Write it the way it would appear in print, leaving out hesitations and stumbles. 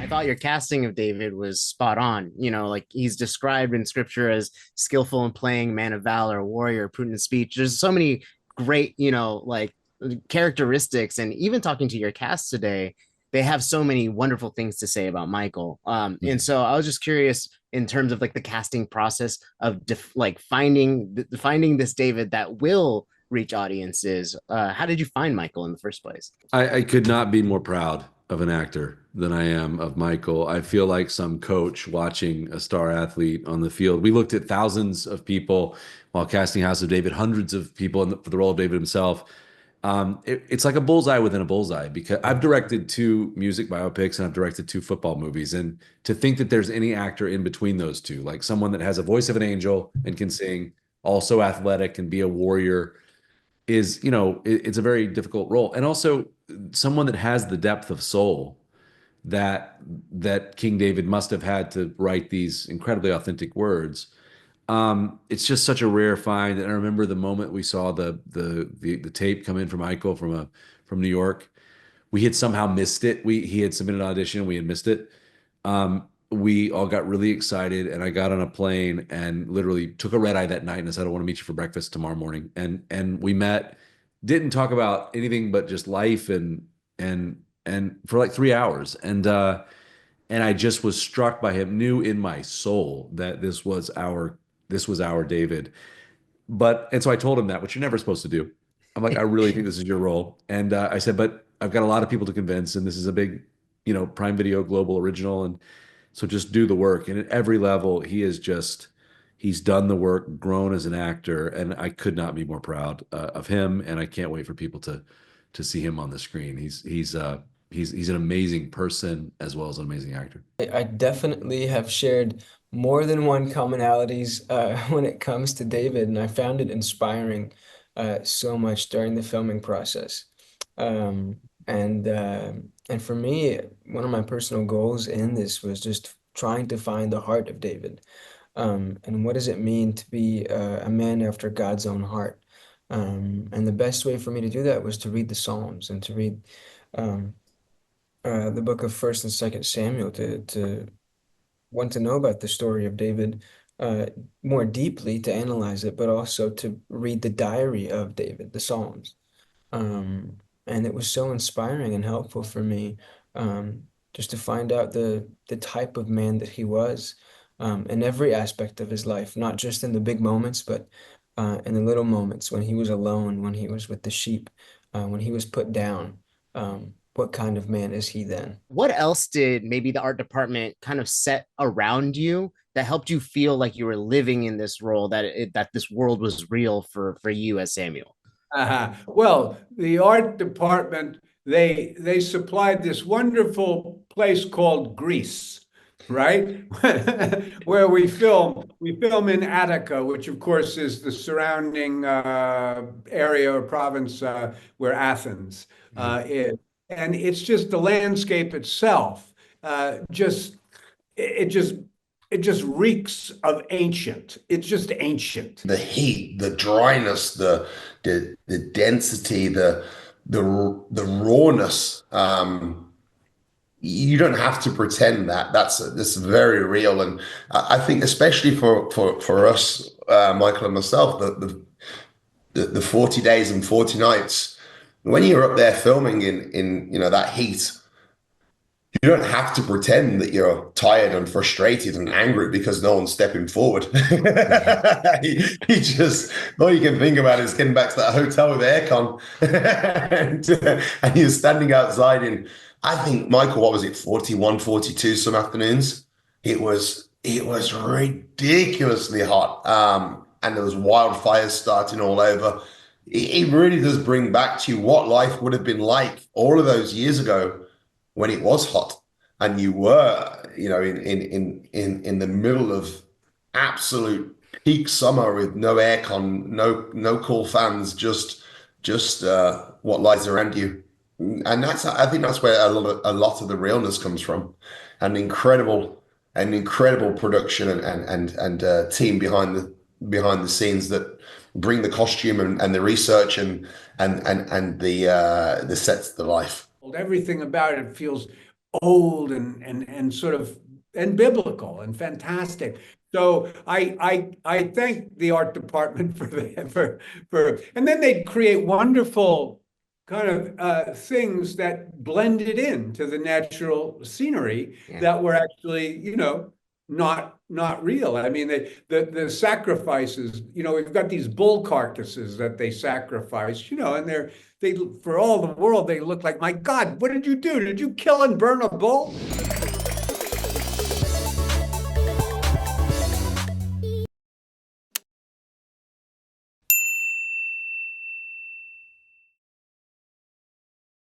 I thought your casting of David was spot on. You know, like he's described in scripture as skillful in playing, man of valor, warrior, prudent in speech. There's so many great, like characteristics. And even talking to your cast today, they have so many wonderful things to say about Michael. And so I was just curious in terms of like the casting process of like finding this David that will reach audiences. How did you find Michael in the first place? I could not be more proud of an actor than I am of Michael. I feel like some coach watching a star athlete on the field. We looked at thousands of people while casting House of David, hundreds of people for the role of David himself. It's like a bullseye within a bullseye because I've directed two music biopics and I've directed two football movies. And to think that there's any actor in between those two, like someone that has a voice of an angel and can sing, also athletic and be a warrior, is, it's a very difficult role. And also someone that has the depth of soul that King David must have had to write these incredibly authentic words. It's just such a rare find. And I remember the moment we saw the tape come in from Michael from New York. We had somehow missed it. He had submitted an audition, we had missed it. We all got really excited, and I got on a plane and literally took a red eye that night and I said, I want to meet you for breakfast tomorrow morning. And we met, didn't talk about anything but just life and for like 3 hours. And I just was struck by him, knew in my soul that this was our David. And so I told him that, which you're never supposed to do. I'm like, I really think this is your role. And I said, but I've got a lot of people to convince, and this is a big, Prime Video global original. And so just do the work. And at every level, he's done the work, grown as an actor. And I could not be more proud of him. And I can't wait for people to see him on the screen. He's an amazing person as well as an amazing actor. I definitely have shared more than one commonalities when it comes to David, and I found it inspiring so much during the filming process. Um, and for me, one of my personal goals in this was just trying to find the heart of David. And what does it mean to be a man after God's own heart? And the best way for me to do that was to read the Psalms and to read um, the book of First and Second Samuel to want to know about the story of David more deeply, to analyze it, but also to read the diary of David, the Psalms. And it was so inspiring and helpful for me just to find out the type of man that he was in every aspect of his life, not just in the big moments, but in the little moments when he was alone, when he was with the sheep, when he was put down. What kind of man is he then? What else did maybe the art department kind of set around you that helped you feel like you were living in this role, that this world was real for you as Samuel? Well, the art department, they supplied this wonderful place called Greece, right? Where we film. We film in Attica, which of course is the surrounding area or province where Athens is. And it's just the landscape itself, just it just it just reeks of ancient. It's just ancient. The heat, the dryness, the density, the rawness. You don't have to pretend that. That's very real, and I think especially for us, Michael and myself, the 40 days and 40 nights. When you're up there filming in that heat, you don't have to pretend that you're tired and frustrated and angry because no one's stepping forward. you just all you can think about is getting back to that hotel with aircon, and you're standing outside in, I think, Michael, what was it, 41, 42 some afternoons? It was ridiculously hot, and there was wildfires starting all over. It really does bring back to you what life would have been like all of those years ago when it was hot and you were, in the middle of absolute peak summer with no aircon, no cool fans, just what lies around you. And I think that's where a lot of the realness comes from. An incredible production and team behind the scenes that bring the costume and the research and the sets to life. Everything about it feels old and sort of and biblical and fantastic. So I thank the art department for and then they'd create wonderful kind of things that blended into the natural scenery Yeah. that were actually, not real. I mean, the sacrifices, we've got these bull carcasses that they sacrifice, and they for all the world they look like, my God, what did you do? Did you kill and burn a bull?